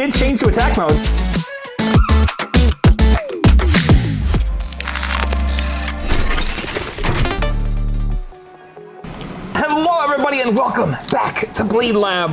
did change to attack mode. Hello everybody and welcome back to BladeLab,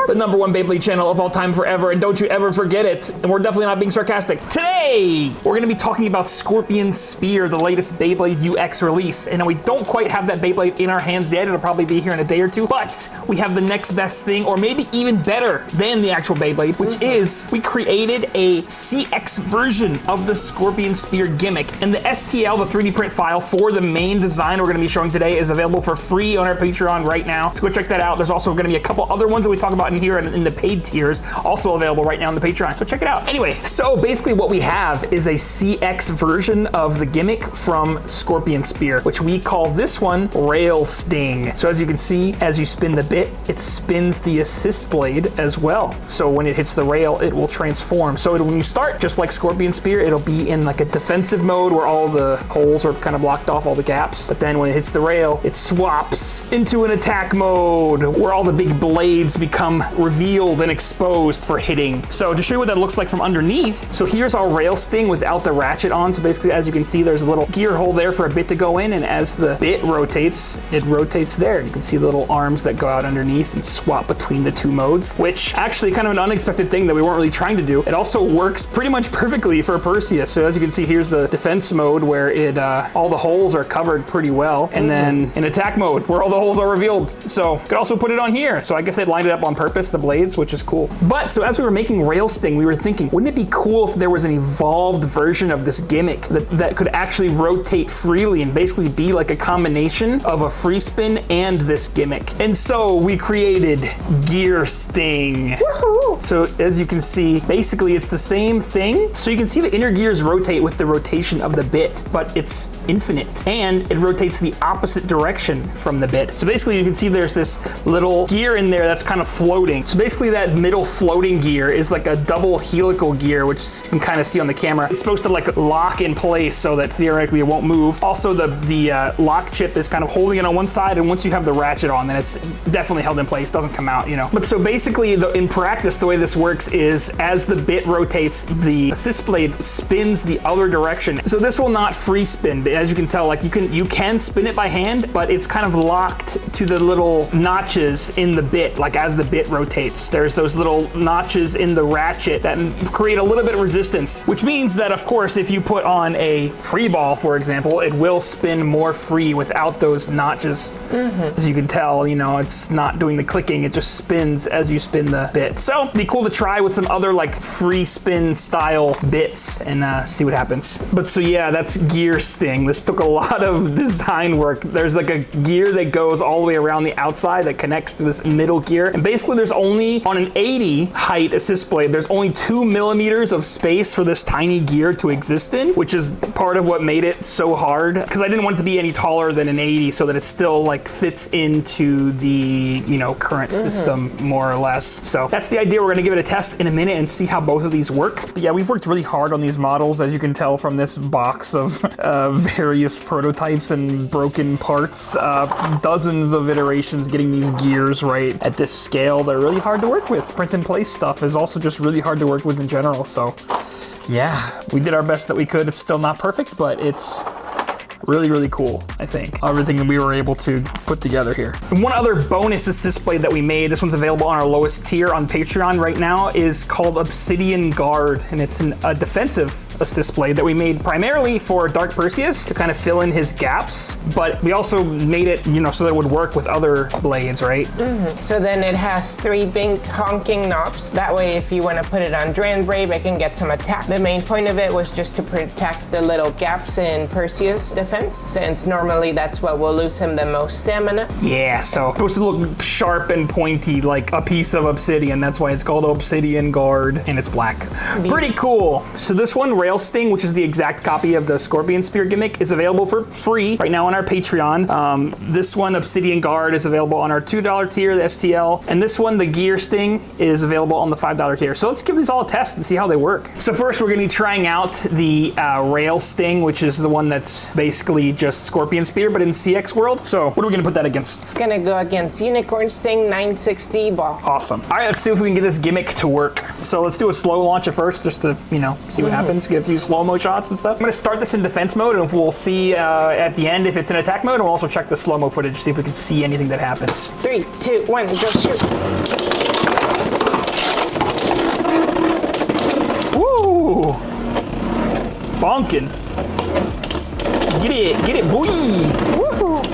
the #1 Beyblade channel of all time forever, and don't you ever forget it. And we're definitely not being sarcastic. Today, we're gonna be talking about Scorpio Spear, the latest Beyblade UX release. And we don't quite have that Beyblade in our hands yet. It'll probably be here in a day or two, but we have the next best thing, or maybe even better than the actual Beyblade, which is we created a CX version of the Scorpio Spear gimmick. And the STL, the 3D print file for the main design we're gonna be showing today, is available for free on our Patreon right now. So go check that out. There's also gonna be a couple other ones that we talk about in here and in the paid tiers, also available right now on the Patreon. So check it out. Anyway, so basically what we have is a CX version of the gimmick from Scorpio Spear, which we call this one Rail Sting. So as you can see, as you spin the bit, it spins the assist blade as well. So when it hits the rail, it will transform. So when you start, just like Scorpio Spear, it'll be in like a defensive mode where all the holes are kind of blocked off, all the gaps. But then when it hits the rail, it swaps into an attack mode where all the big blades become revealed and exposed for hitting. So to show you what that looks like from underneath, so here's our Rail Sting without the ratchet on. So basically, as you can see, there's a little gear hole there for a bit to go in, and as the bit rotates, it rotates there. You can see the little arms that go out underneath and swap between the two modes, which actually kind of an unexpected thing that we weren't really trying to do. It also works pretty much perfectly for Perseus. So as you can see, here's the defense mode where it all the holes are covered pretty well, and then in attack mode where all the holes are revealed. So you could also put it on here. So I guess they lined it up on purpose, the blades, which is cool. But so as we were making Rail Sting, we were thinking, wouldn't it be cool if there was an evolved version of this gimmick that could actually rotate freely and basically be like a combination of a free spin and this gimmick? And so we created Gear Sting. Woohoo! So as you can see, basically it's the same thing. So you can see the inner gears rotate with the rotation of the bit, but it's infinite, and it rotates the opposite direction from the bit. So basically you can see there's this little gear in there that's kind of floating. So basically that middle floating gear is like a double helical gear, which you can kind of see on the camera. It's supposed to like lock in place so that theoretically it won't move. Also the lock chip is kind of holding it on one side, and once you have the ratchet on, then it's definitely held in place, doesn't come out, you know. But so basically in practice, the way this works is as the bit rotates, the assist blade spins the other direction. So this will not free spin, but as you can tell, like you can spin it by hand, but it's kind of locked to the little notches in the bit. Like as the bit rotates, there's those little notches in the ratchet that create a little bit of resistance, which means that of course if you put on a free ball, for example, it will spin more free without those notches. As you can tell, you know, it's not doing the clicking, it just spins as you spin the bit. So it'd be cool to try with some other like free spin style bits and see what happens. But so yeah, that's Gear Sting. This took a lot of design work. There's like a gear that goes all the way around the outside that connects to this middle gear, and basically there's only, on an 80 height assist blade, there's only 2 millimeters of space for this tiny gear to exist in, which is part of what made it so hard, because I didn't want it to be any taller than an 80 so that it still like fits into the, you know, current system more or less. So that's the idea. We're gonna give it a test in a minute and see how both of these work. But yeah, we've worked really hard on these models, as you can tell from this box of various prototypes and broken parts. Dozens of iterations getting these gears right at this scale. They're really hard to work with. Print and place stuff is also just really hard to work with in general. So yeah, we did our best that we could. It's still not perfect, but it's really, really cool, I think. Everything that we were able to put together here. And one other bonus assist blade that we made, this one's available on our lowest tier on Patreon right now, is called Obsidian Guard. And it's a defensive assist blade that we made primarily for Dark Perseus to kind of fill in his gaps. But we also made it, you know, so that it would work with other blades, right? So then it has 3 big honking knobs. That way, if you want to put it on Drain Brave, it can get some attack. The main point of it was just to protect the little gaps in Perseus' defense, since normally that's what will lose him the most stamina. Yeah, so it's supposed to look sharp and pointy like a piece of obsidian. That's why it's called Obsidian Guard, and it's black. Pretty cool. So this one, Rail Sting, which is the exact copy of the Scorpion Spear gimmick, is available for free right now on our Patreon. This one, Obsidian Guard, is available on our $2 tier, the STL, and this one, the Gear Sting, is available on the $5 tier. So let's give these all a test and see how they work. So first, we're going to be trying out the Rail Sting, which is the one that's basically just Scorpion Spear, but in CX world. So what are we going to put that against? It's going to go against Unicorn Sting 960 ball. Awesome. All right, let's see if we can get this gimmick to work. So let's do a slow launch at first, just to, you know, see what happens, get a few slow-mo shots and stuff. I'm going to start this in defense mode, and we'll see at the end if it's in attack mode, and we'll also check the slow-mo footage, see if we can see anything that happens. 3, 2, 1, go shoot. Woo! Bonkin'. Get it, boy! Woohoo!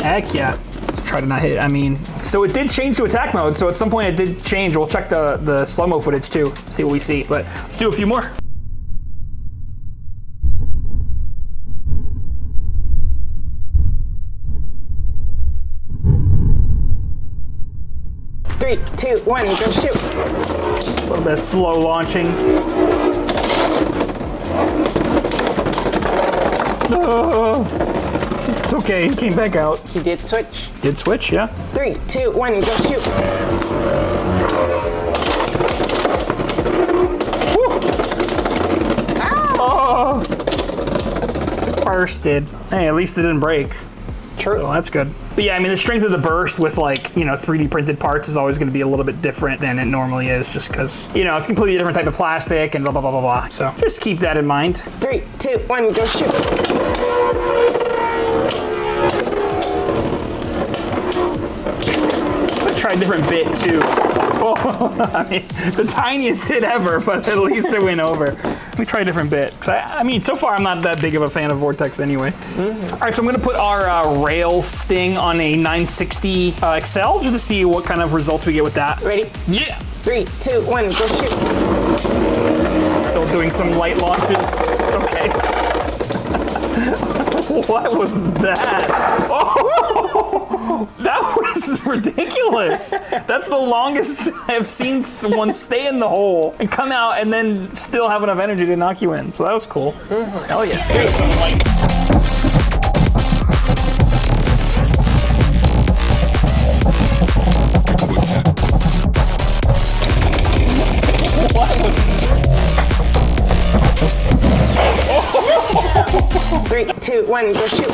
Heck yeah. Let's try to not hit. I mean, so it did change to attack mode, so at some point it did change. We'll check the slow-mo footage too, see what we see. But let's do a few more. Three, 2, 1, go shoot. A little bit of slow launching. It's okay, he came back out. He did switch. Did switch, yeah. 3, 2, 1, go shoot. Woo! Oh! Bursted. Hey, at least it didn't break. True. So that's good. But yeah, I mean, the strength of the burst with, like, you know, 3D printed parts is always going to be a little bit different than it normally is, just because, you know, it's a completely different type of plastic and blah, blah, blah, blah, blah. So just keep that in mind. 3, 2, 1, go shoot. Try a different bit too. Oh, I mean, the tiniest hit ever, but at least it went over. Let me try a different bit. Cause I mean, so far I'm not that big of a fan of Vortex anyway. All right, so I'm gonna put our Rail Sting on a 960 XL just to see what kind of results we get with that. Ready? Yeah. 3, 2, 1, go shoot. Still doing some light launches. Okay. What was that? Oh, that was ridiculous. That's the longest I've seen someone stay in the hole and come out and then still have enough energy to knock you in. So that was cool. Hell yeah. Three, 2, 1, go shoot.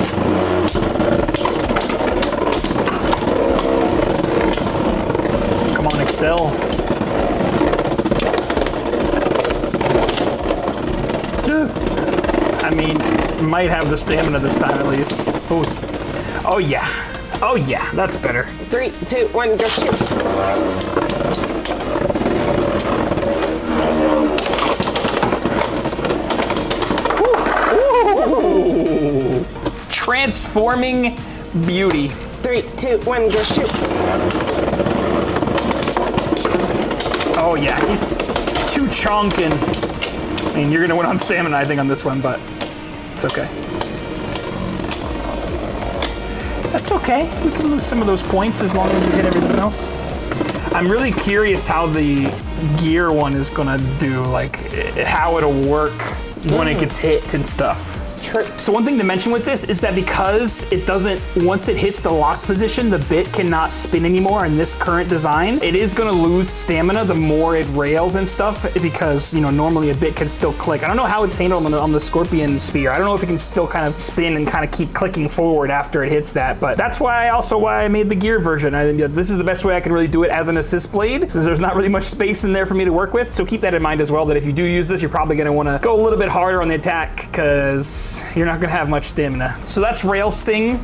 Come on, excel. I mean, might have the stamina this time at least. Oh yeah. Oh yeah, that's better. 3, 2, 1, go shoot. Transforming beauty. 3, 2, 1, go shoot. Oh yeah, he's too chonkin'. I mean, you're gonna win on stamina, I think, on this one, but it's okay. That's okay. We can lose some of those points as long as we hit everything else. I'm really curious how the gear one is gonna do, like how it'll work when it gets hit and stuff. So one thing to mention with this is that because it doesn't, once it hits the lock position, the bit cannot spin anymore in this current design. It is gonna lose stamina the more it rails and stuff because, you know, normally a bit can still click. I don't know how it's handled on the Scorpion Spear. I don't know if it can still kind of spin and kind of keep clicking forward after it hits that, but that's why I made the gear version. I think this is the best way I can really do it as an assist blade, since there's not really much space in there for me to work with. So keep that in mind as well, that if you do use this, you're probably gonna wanna go a little bit harder on the attack because you're not gonna have much stamina. So that's Rail Sting.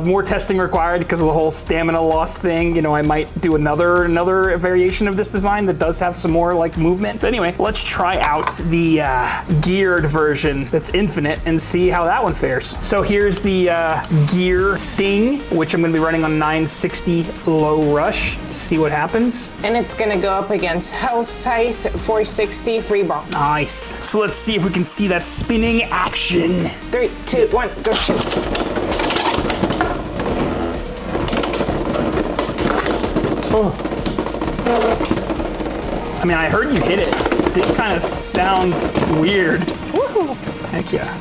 More testing required because of the whole stamina loss thing. You know, I might do another variation of this design that does have some more like movement. But anyway, let's try out the geared version that's infinite and see how that one fares. So here's the Gear Sing, which I'm gonna be running on 960 low rush. See what happens. And it's gonna go up against Hell Scythe 460 free ball. Nice. So let's see if we can see that spinning action. 3, 2, 1, go shoot. Oh. I mean, I heard you hit it. It did kind of sound weird. Woohoo! Heck yeah.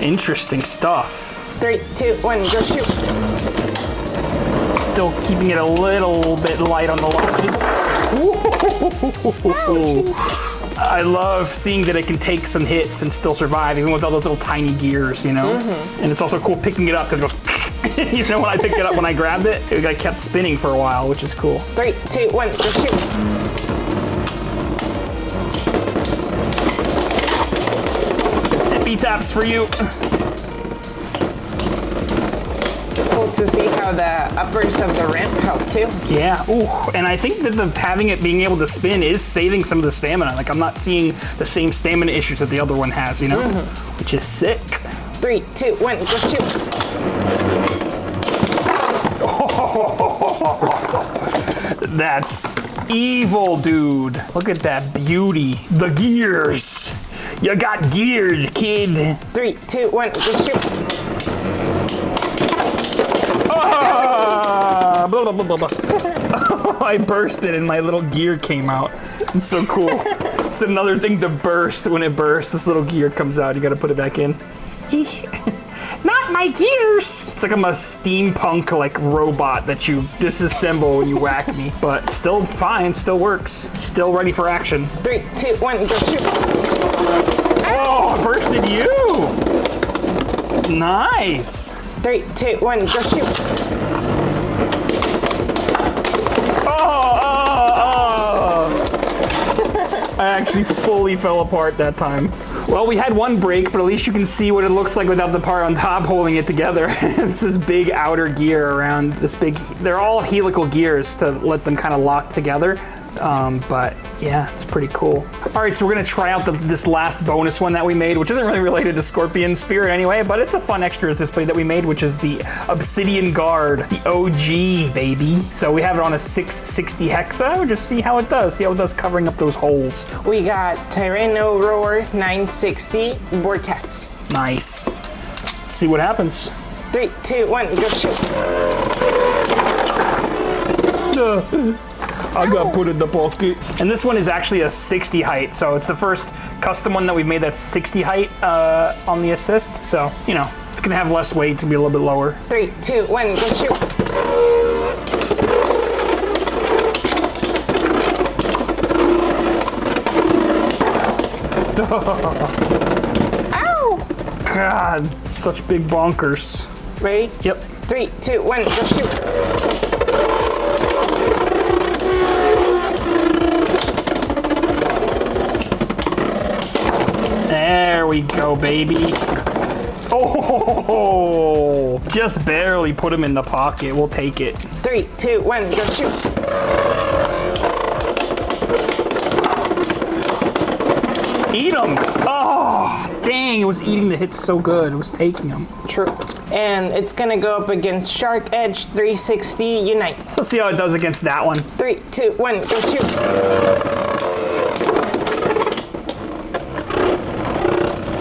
Interesting stuff. 3, 2, 1, go shoot. Still keeping it a little bit light on the launches. I love seeing that it can take some hits and still survive, even with all those little tiny gears, you know? And it's also cool picking it up because it goes, you know, when I picked it up, when I grabbed it, it kept spinning for a while, which is cool. 3, 2, 1, go shoot. Tippy taps for you. It's cool to see how the uppers of the ramp help too. Yeah, ooh, and I think that having it being able to spin is saving some of the stamina. Like, I'm not seeing the same stamina issues that the other one has, you know? Which is sick. 3, 2, 1, go shoot. That's evil, dude. Look at that beauty. The gears. You got geared, kid. 3, 2, 1, go shoot. Ah, blah, blah, blah, blah. I bursted and my little gear came out. It's so cool. It's another thing to burst. When it bursts, this little gear comes out. You gotta put it back in. Not my gears! It's like I'm a steampunk like robot that you disassemble when you whack me. But still fine, still works. Still ready for action. 3, 2, 1, go shoot. Oh, I bursted you! Nice! 3, 2, 1, go shoot. I actually fully fell apart that time. Well, we had one break, but at least you can see what it looks like without the part on top holding it together. It's this big outer gear around this big, they're all helical gears to let them kind of lock together. But yeah, it's pretty cool. All right, so we're gonna try out this last bonus one that we made, which isn't really related to Scorpion Spear anyway, but it's a fun extras display that we made, which is the Obsidian Guard, the OG, baby. So we have it on a 660 hexa. We'll just see how it does covering up those holes. We got Tyranno Roar 960 Vortex. Nice. Let's see what happens. 3, 2, 1, go shoot. I got put in the pocket. And this one is actually a 60 height, so it's the first custom one that we've made that's 60 height on the assist. So, you know, it's gonna have less weight to be a little bit lower. 3, 2, 1, go shoot. Ow! God, such big bonkers. Ready? Yep. 3, 2, 1, go shoot. There we go, baby. Oh, just barely put him in the pocket. We'll take it. 3, 2, 1, go shoot. Eat him. Oh, dang, it was eating the hits so good. It was taking them. True. And it's gonna go up against Shark Edge 360 Unite. So let's see how it does against that one. 3, 2, 1, go shoot.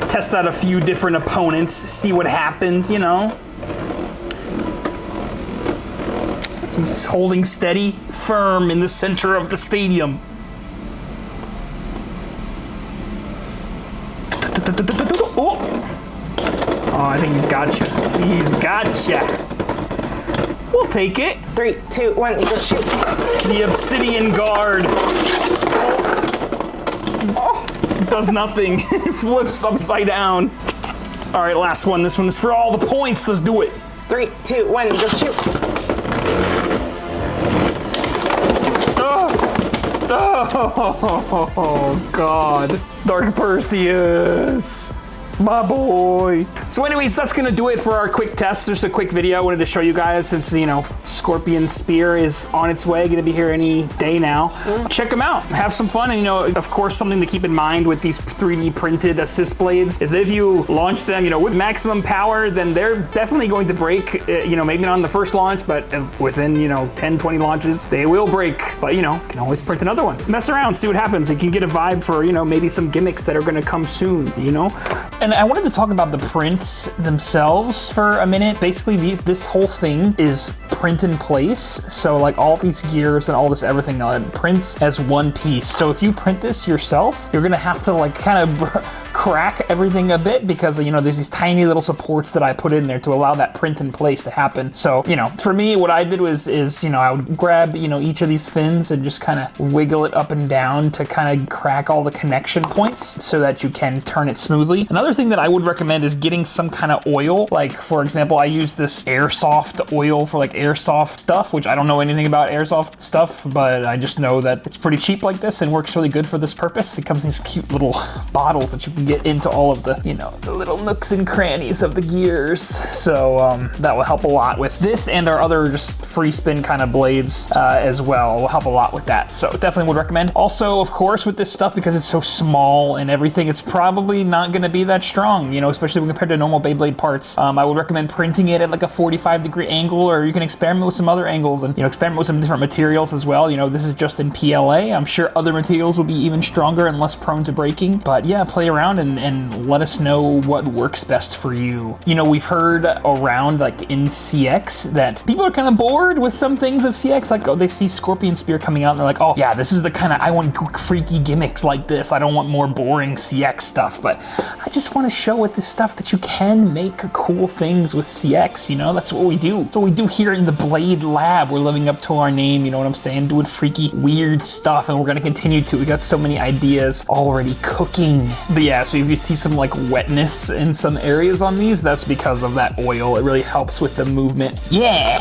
Test out a few different opponents, see what happens, you know. He's holding steady, firm in the center of the stadium. Oh, I think he's got you. He's got you. We'll take it. 3, 2, 1, go shoot. The Obsidian Guard. Oh. Does nothing. It flips upside down. All right, last one. This one is for all the points. Let's do it. 3, 2, 1, go shoot. Oh, God. Dark Perseus. My boy. So anyways, that's gonna do it for our quick test. Just a quick video. I wanted to show you guys since, you know, Scorpion Spear is on its way, gonna be here any day now. Check them out, have some fun. And, you know, of course, something to keep in mind with these 3D printed assist blades is if you launch them, you know, with maximum power, then they're definitely going to break, you know, maybe not on the first launch, but within, you know, 10, 20 launches, they will break. But, you know, you can always print another one. Mess around, see what happens. You can get a vibe for, you know, maybe some gimmicks that are gonna come soon, you know? And I wanted to talk about the prints themselves for a minute. Basically, this whole thing is print in place. So like all these gears and all this everything prints as one piece. So if you print this yourself, you're gonna have to like kind of crack everything a bit because, you know, there's these tiny little supports that I put in there to allow that print in place to happen. So, you know, for me, what I did was, you know, I would grab, you know, each of these fins and just kind of wiggle it up and down to kind of crack all the connection points so that you can turn it smoothly. Another thing that I would recommend is getting some kind of oil. Like, for example, I use this airsoft oil for like airsoft stuff, which I don't know anything about airsoft stuff, but I just know that it's pretty cheap like this and works really good for this purpose. It comes in these cute little bottles that you can get into all of the, you know, the little nooks and crannies of the gears. So that will help a lot with this and our other just free spin kind of blades as well. It will help a lot with that. So definitely would recommend. Also, of course, with this stuff, because it's so small and everything, it's probably not going to be that strong, you know, especially when compared to normal Beyblade parts. I would recommend printing it at like a 45-degree angle, or you can experiment with some other angles and, you know, experiment with some different materials as well. You know, this is just in PLA. I'm sure other materials will be even stronger and less prone to breaking. But yeah, play around and let us know what works best for you. You know, we've heard around like in CX that people are kind of bored with some things of CX. Like, oh, they see Scorpion Spear coming out and they're like, oh yeah, this is the kind of, I want freaky gimmicks like this. I don't want more boring CX stuff. But I just want to show with this stuff that you can make cool things with CX. You know, that's what we do. That's what we do here in the BladeLab. We're living up to our name, you know what I'm saying? Doing freaky, weird stuff, and we're gonna continue to. We got so many ideas already cooking. But yeah, so if you see some like wetness in some areas on these, that's because of that oil. It really helps with the movement. Yeah.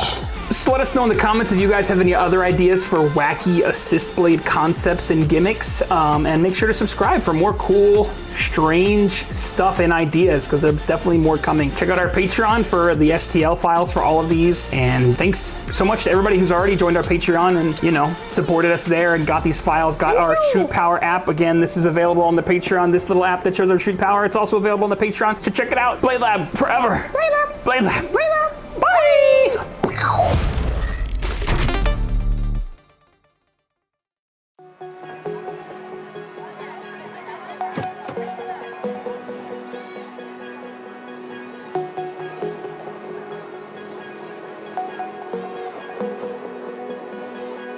Just let us know in the comments if you guys have any other ideas for wacky assist blade concepts and gimmicks, and make sure to subscribe for more cool, strange stuff and ideas, because there's definitely more coming. Check out our Patreon for the STL files for all of these, and thanks so much to everybody who's already joined our Patreon and, you know, supported us there and got these files, got our Shoot Power app. Again, this is available on the Patreon, this little app that shows our Shoot Power. It's also available on the Patreon, so check it out. BladeLab forever. BladeLab. BladeLab. BladeLab.